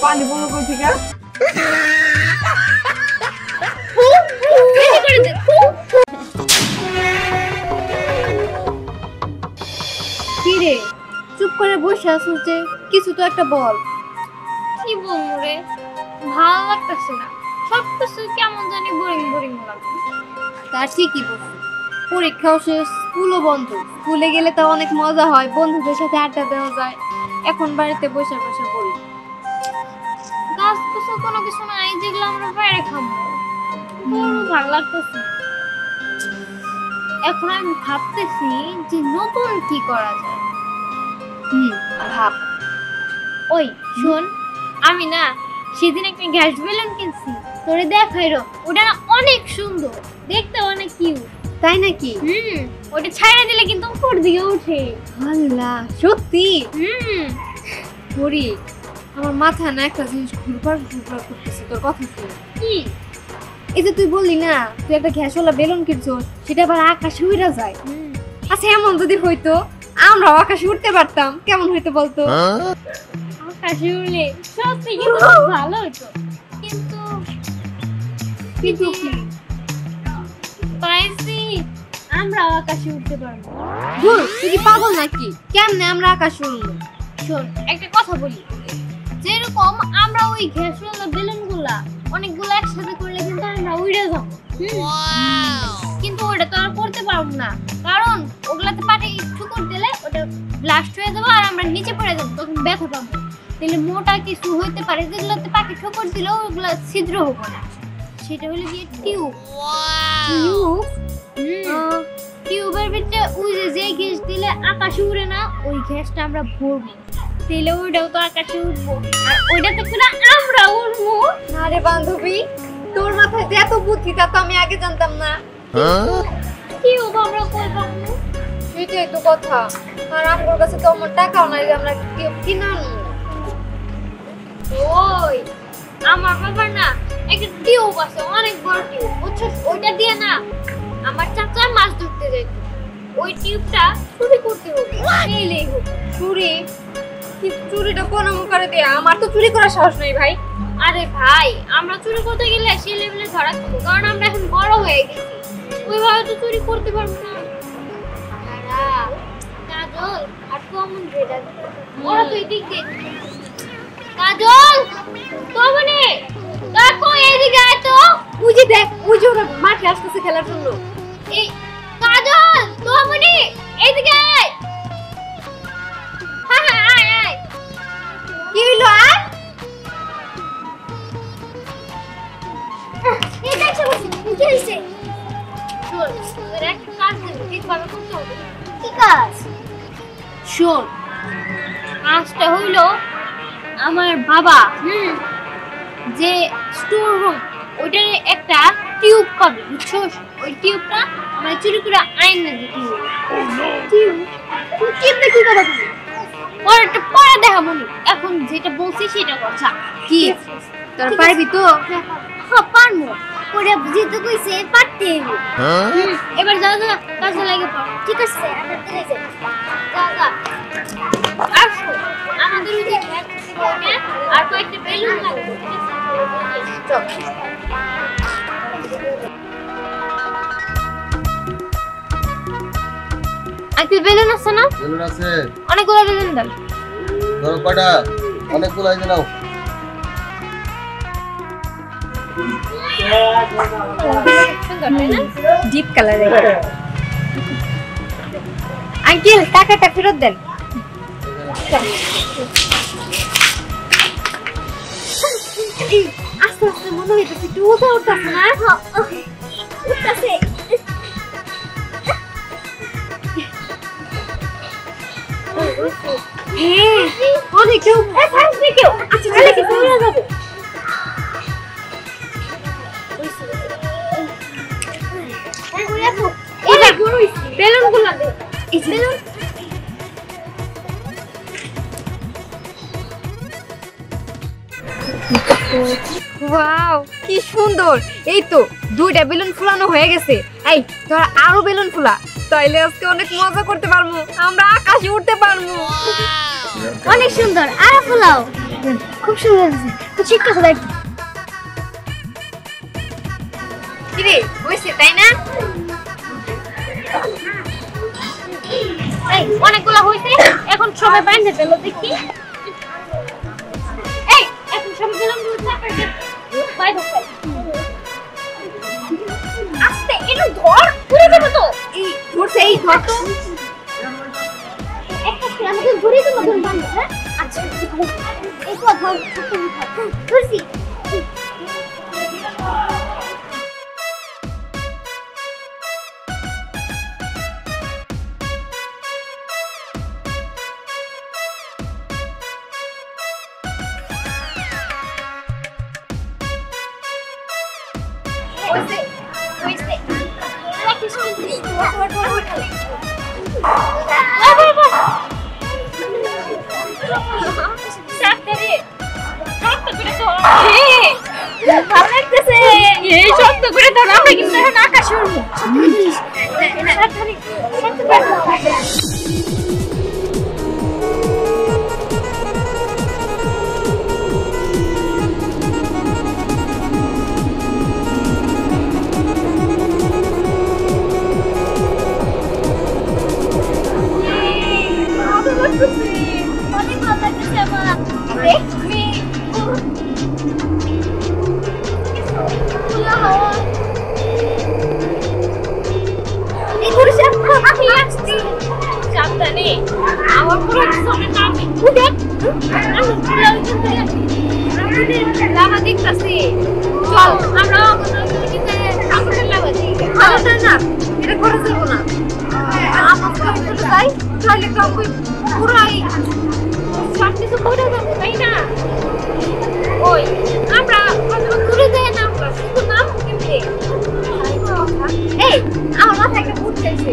পানি বলো কই থেকে কি রে চুপ করে বসে আছিস যে কিছু তো একটা বল। কি বলবো রে, ভালো লাগতেছে না, সবকিছু কেমন জানি বোরিং বোরিং লাগে। তার ঠিকই বলছিস, পরীক্ষাও শেষ, স্কুলও বন্ধ। স্কুলে গেলে তো অনেক মজা হয়, বন্ধুদের সাথে আড্ডা দেওয়া যায়। এখন বাড়িতে বসে বসে পড়ি। গাছ গাছ কোনো কিছু নাই যেগুলো আমরা বাইরে খাবো, ভালো লাগতেছে। এখন আমি ভাবতেছি যে নতুন কি করা যায়। ভাব। ওই শোন, আমি না সেদিন একটা গ্যাস বেলুন কিনছি, তোরে দেখাইরো। ওটা না অনেক সুন্দর দেখতে, অনেক কিউট। তাই নাকি? ওটা ছাইড়া দিলে কিন্তু উপর দিকে ওঠে। আল্লাহ, সত্যি? পরি আমার মাথা না একটা জিনিস ঘুরপাক করতেছে তোর কথা শুনে। কি? এই যে তুই বললি না তুই একটা গ্যাসওয়ালা বেলুন কিনছো, সেটা আবার আকাশে উড়ে যায়। আচ্ছা এমন যদি হইতো আমরাও আকাশে উঠতে পারতাম, কেমন হইতো বলতো? আকাশে উড়লে সত্যি কিন্তু ভালো হতো, কিন্তু কিন্তু কি পাইছি আমরাও আকাশে উঠতে পারবো। তুই কি পাগল নাকি? কেমনে আমরা আকাশে উঠবো? শোন একটা কথা বলি, যেরকম আমরা ওই গ্যাসওয়ালা বেলুনগুলা অনেকগুলো একসাথে করলে কিন্তু আমরা উড়ে যাবো। কিন্তু ওটা তো আর করতে পারবো না, কারণ ওগুলাতে পাটে ঠুকুর দিলে ওটা ব্লাস্ট হয়ে যাবো আর আমরা নিচে পড়ে যাবো, তখন ব্যথা পাবো। তাহলে মোটা কিছু হইতে পারে যেগুলোতে পাটে ঠুকুর দিলেও ওগুলা ছিদ্র হবো না, সেটা হলো গিয়ে টিউব। টিউবের ভিতরে ওই যে গ্যাস দিলে আকাশে উড়ে না, ওই গ্যাসটা আমরা ভরবো, তাহলে ওইটাও তো আকাশে উঠবো আর ওইটাতে করে আমরা উড়বো। আরে বান্ধবী, তোর মাথায় যে এত বুদ্ধি তা তো আমি আগে জানতাম না। টিউব আমরা করবো, সেটাই তো কথা। আর আমার কাছে তো আমার টাকাও নাই যে আমরা টিউব কিনে আনবো। ওই আমার বাবার না একটা টিউব আছে, অনেক বড় টিউব, বুঝছো? ওইটা দিয়ে না আমার চাচা মাছ ধরতে যেত। ওই টিউবটা চুরি করতে হবে, এইলেই হোক। চুরি? কি চুরিটা কোন করে দেয়া? আমার তো চুরি করার সাহস নেই ভাই। আরে ভাই, আমরা চুরি করতে গেলে সেই লেভেলে ধরা খাবো, কারণ আমরা এখন বড় হয়ে গেছি, ওইভাবে তো চুরি করতে পারবো না। কাজল আর কমন রেডার ওরা তো এদিক দিয়ে। কাজল তো মানে দেখো এইদিকে আয় তো। ওই যে দেখ, ওই যে ওরা মাঠে আসতেছে খেলার জন্য। এই কাজল তো মানে এইদিকে আয়। হ্যাঁ হ্যাঁ আয় আয়। কি হইলো? আয় এই দেখো কি হইছে। শোন, তোর একটা কাজ ঠিকভাবে করতে হবে। কি কাজ? শোন, কাজটা হইলো আমার বাবা যে স্টোর রুম, ওইটার একটা টিউব পাবে, বুঝছো? ওই টিউবটা আমরা চুরি করে আইন না দিতে হবে। টিউব টিউবটা কি করবে তুমি? ওর একটা পড়া দেখাবো না, এখন যেটা বলছি সেটা কথা। কি তোর পারবি তো? হ্যাঁ পারবো, ওরা বুঝিতে কইছে পারতে হবে। এবার যা যা কাজে লাগে পড়। ঠিক আছে, আমরা চলে যাই। যা যা আসো, আমাদের ওই যে আর কয়েকটা বেলুন লাগবে। চল। আঙ্কেল বেলুন আছে না? বেলুন আছে, অনেকগুলো বেলুন দেন। ধরো কটা? অনেকগুলো এই যে নাও। ডিপ কালারের। আঙ্কেল টাকাটা ফেরত দেন। আস্তে আস্তে মনে হইতেছে একটু উঠে উঠতেছে না? উঠতেছে। হ্যাঁ, অনেক কেউ থাকবে কেউ। আচ্ছা তাহলে কি করে যাবে? বেলুন গুলো দে। বেলুন ওয়াও, কি সুন্দর। এই তো দুইটা বেলুন ফুলানো হয়ে গেছে। এই তোরা আরো বেলুন ফুলা, তাইলে আজকে অনেক মজা করতে পারবো, আমরা আকাশে উঠতে পারবো। অনেক সুন্দর, আর ফুলাও। খুব সুন্দর হয়েছে তো ঠিক আছে দেখ কিরে হইছে তাই না? এই অনেকগুলো হইছে এখন সবাই বাইরে ফেলো দেখি এই এখন সবাই বেলুন গুলো চাপে বাইরে ফেল আস্তে একটু ধর পুরো দেব তো এই ধরছে এই ধর তো একটা কি আমাদের ঘুরে তো মতন বান্ধব হ্যাঁ আচ্ছা এই তো ধর ধরছি হইছে হইছে রাখিস তুই সাতরে শক্ত করে ধর ভালো লাগতেছে এই শক্ত করে ধর আমরা কিন্তু এখন আকাশে উড়বো সাবধানে শক্ত করে ধর অনেক ভালো লাগতেছে আমার দেখবি খোলা হাওয়া এই করিস আমি আসছি সাবধানে আমার পুরো সামনে নামে উঠে আমি পুরো লাভা দেখতাছি চল আমরা কিন্তু আমাদের লাগা দিই না না এটা করা যাবে না আমার তো যাই তাহলে তো আমি পুরাই সব কিছু করে দেবো তাই না ওই আমরা দূরে যাই না আমরা শুধু নাম কেমনে এই আমার মাথায় একটা বুদ্ধি আছে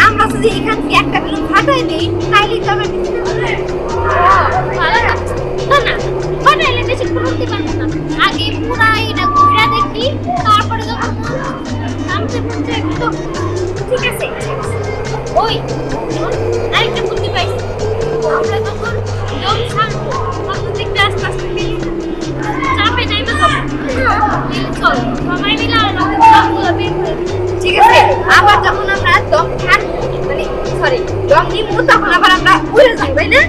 আমরা যদি এখান থেকে একটা বেলুন ফাটাই দিই তাহলে তো আমরা ভালো লাগছে না না বানাইলে বেশি ঘুরতে পারবো না আগে পুরা এটা ঘুরে দেখি তারপরে যখন নামতে পড়তে একদম ঠিক আছে ওই আরেকটা বুদ্ধি পাইছি আমরা যখন দম ছাড়বো তখন দেখতে আস্তে আস্তে চাপে যাইবে তো চল সবাই মিলে আর দমগুলো বের করে ঠিক আছে আবার যখন আমরা দম ছাড়বো মানে সরি দম নিব তখন আবার আমরা উড়ে যাই তাই না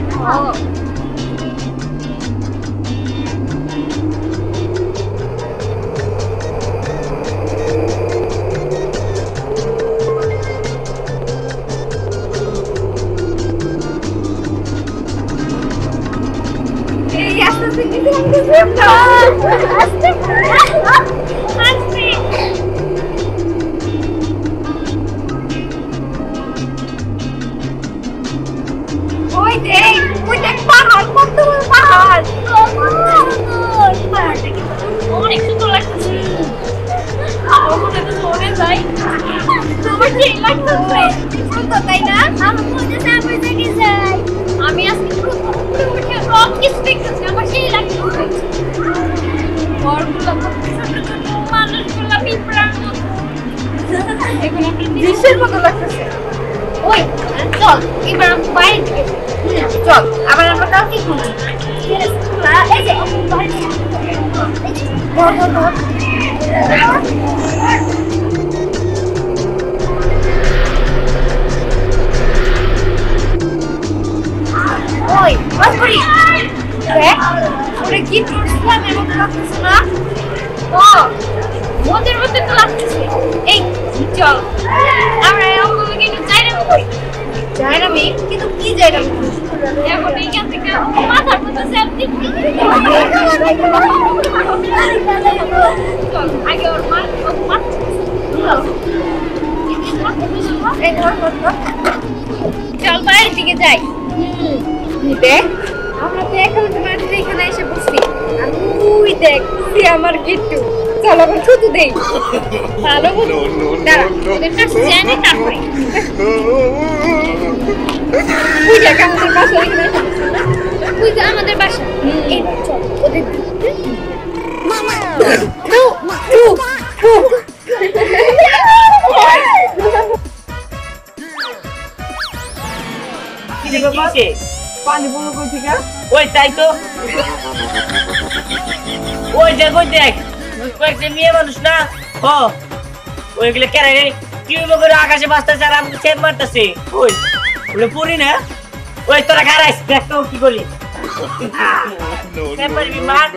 এই আস্তে আস্তে নিচে আস্তে আস্তে ওই দেখ পাহাড় কত বড় পাহাড় অনেক সুন্দর লাগতেছে আমার মনে তো মনে যাই তোমার কি লাগতেছে সুন্দর তাই না আমার মনে সামনে থেকে যাই আমি আজকে পুরো উঠে রক কিছু দেখতেছি আমার সেই লাগতেছে বড়গুলো মানুষগুলো বিপ্রাণ এখন একটা দৃশ্যের মতো লাগতেছে ওই চল এবার আমি বাইরে থেকে চল আবার আমরা কাউ কি করছি এই যে ধর ধর ধর ওই বাস করি দেখ ওরে কি করছিলাম এমন লাগতেছে না ও ওদের মধ্যে তো লাগতেছে এই চল আমরা ওগুলোকে একটু চাইরে করি যাই না মেয়ে কিন্তু কি যাই না এখন এইখান থেকে মাথার মধ্যে সেলফি চল আগে ওর মা এই ধর ধর ধর চল বাইরের দিকে যাই দেখ আমরা তো এখন তোমার এখানে এসে বসছি আর তুই দেখ তুই আমার গিট্টু চল এখন ছুতু দেই ভালো বুঝি দাঁড়া ওদের কাছে জানি তারপরে তুই দেখ আমাদের বাসা এখানে এসে বসছি না? তুই তো আমাদের বাসা এই চল ওদের মামা টু টু টু পানি পড়লো কই থেকে? ওই তাই তো, ওই দেখ কয়েকটা মেয়ে মানুষ না, ও ওইগুলো কেন কি করে আকাশে বাঁচতেছে আর আমাকে সেভ মারতেছে। ওই ওগুলো পড়ি না, ওই তোরা খারাইস দেখতো কি করি সেভ মারবি মার।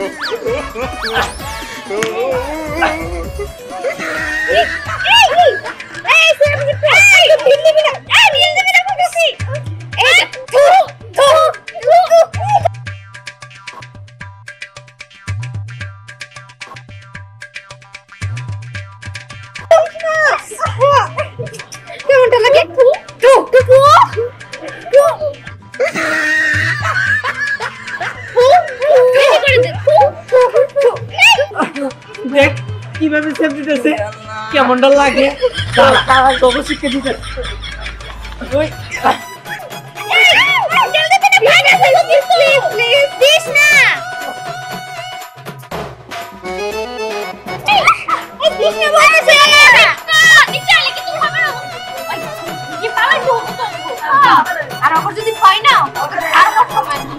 কেমনটা লাগে? দেখ কিভাবে সেভ দিতেছে, কেমনটা লাগে তোকে শিখে দিতে। ওই আর আমার যদি পাই না আর কথা পাই না।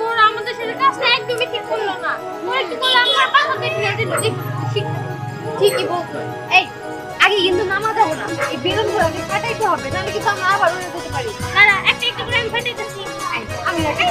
ওরা আমাদের সাথে কাজটা একদমই ঠিক করলো না। ওরা কি করলো, আমার পাশে ঠিকই বলছো। এই আগে কিন্তু নামা যাবো না, এই বেলুনগুলো আগে ফাটাইতে হবে, নাহলে কিন্তু আমরা আবার উড়ে যেতে পারি। দাঁড়া, একটা একটা করে আমি ফাটাইতেছি। আমি একটা